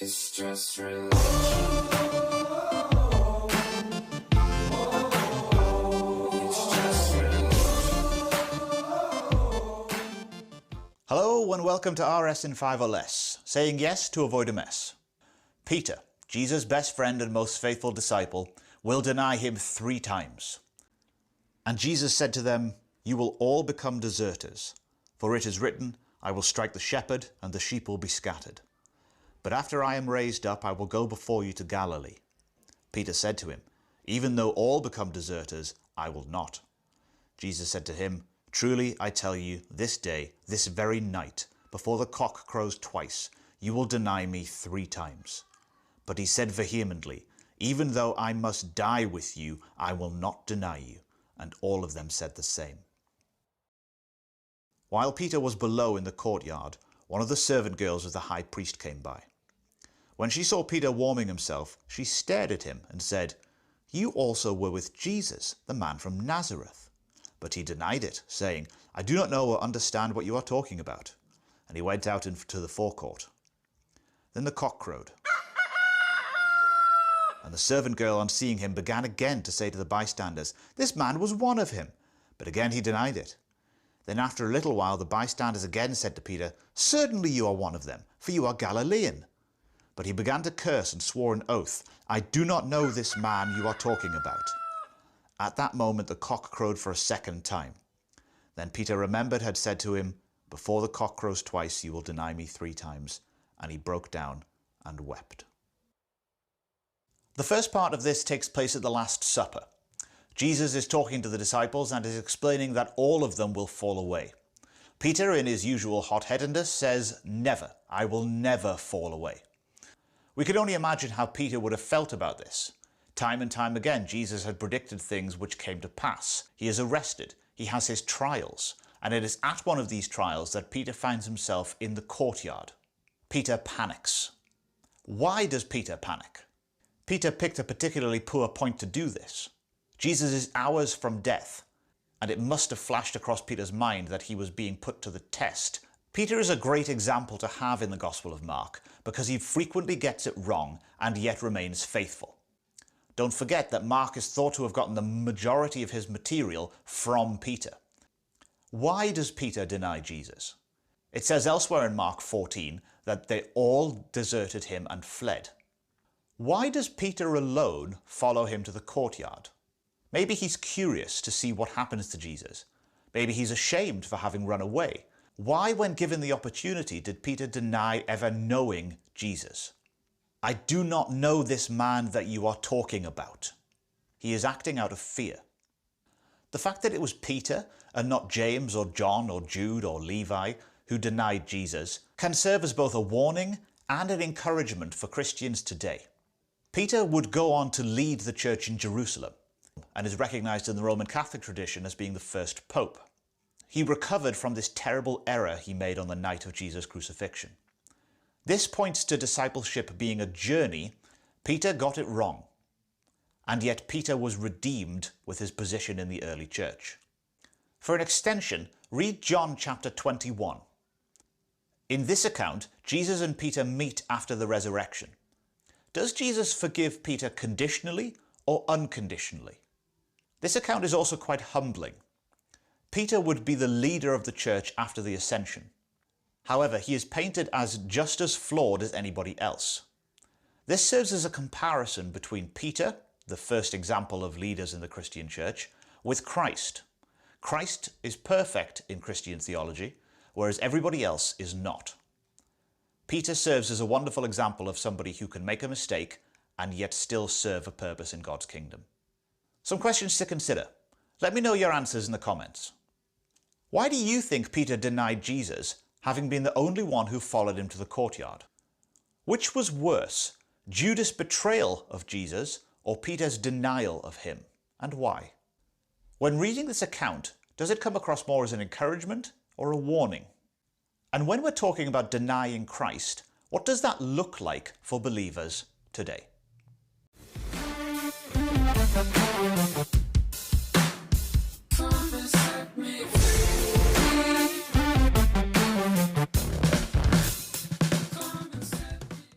It's just religion. It's just religion. Hello and welcome to RS in 5 or Less, saying yes to avoid a mess. Peter, Jesus' best friend and most faithful disciple, will deny him 3 times. And Jesus said to them, "You will all become deserters, for it is written, I will strike the shepherd and the sheep will be scattered. But after I am raised up, I will go before you to Galilee." Peter said to him, "Even though all become deserters, I will not." Jesus said to him, "Truly I tell you, this day, this very night, before the cock crows twice, you will deny me 3 times. But he said vehemently, "Even though I must die with you, I will not deny you." And all of them said the same. While Peter was below in the courtyard, one of the servant girls of the high priest came by. When she saw Peter warming himself, she stared at him and said, "You also were with Jesus, the man from Nazareth." But he denied it, saying, "I do not know or understand what you are talking about." And he went out into the forecourt. Then the cock crowed. And the servant girl, on seeing him, began again to say to the bystanders, "This man was one of him." But again he denied it. Then after a little while the bystanders again said to Peter, "Certainly you are one of them, for you are Galilean." But he began to curse and swore an oath, "I do not know this man you are talking about." At that moment the cock crowed for a second time. Then Peter remembered had said to him, "Before the cock crows twice you will deny me 3 times." And he broke down and wept. The first part of this takes place at the Last Supper. Jesus is talking to the disciples and is explaining that all of them will fall away. Peter, in his usual hot-headedness, says, "Never, I will never fall away." We can only imagine how Peter would have felt about this. Time and time again, Jesus had predicted things which came to pass. He is arrested, he has his trials, and it is at one of these trials that Peter finds himself in the courtyard. Peter panics. Why does Peter panic? Peter picked a particularly poor point to do this. Jesus is hours from death, and it must have flashed across Peter's mind that he was being put to the test. Peter is a great example to have in the Gospel of Mark, because he frequently gets it wrong and yet remains faithful. Don't forget that Mark is thought to have gotten the majority of his material from Peter. Why does Peter deny Jesus? It says elsewhere in Mark 14 that they all deserted him and fled. Why does Peter alone follow him to the courtyard? Maybe he's curious to see what happens to Jesus. Maybe he's ashamed for having run away. Why, when given the opportunity, did Peter deny ever knowing Jesus? "I do not know this man that you are talking about." He is acting out of fear. The fact that it was Peter and not James or John or Jude or Levi who denied Jesus can serve as both a warning and an encouragement for Christians today. Peter would go on to lead the church in Jerusalem and is recognized in the Roman Catholic tradition as being the first pope. He recovered from this terrible error he made on the night of Jesus' crucifixion. This points to discipleship being a journey. Peter got it wrong, and yet Peter was redeemed with his position in the early church. For an extension, read John chapter 21. In this account, Jesus and Peter meet after the resurrection. Does Jesus forgive Peter conditionally or unconditionally? This account is also quite humbling. Peter would be the leader of the church after the ascension. However, he is painted as just as flawed as anybody else. This serves as a comparison between Peter, the first example of leaders in the Christian church, with Christ. Christ is perfect in Christian theology, whereas everybody else is not. Peter serves as a wonderful example of somebody who can make a mistake and yet still serve a purpose in God's kingdom. Some questions to consider. Let me know your answers in the comments. Why do you think Peter denied Jesus, having been the only one who followed him to the courtyard? Which was worse, Judas' betrayal of Jesus or Peter's denial of him, and why? When reading this account, does it come across more as an encouragement or a warning? And when we're talking about denying Christ, what does that look like for believers today?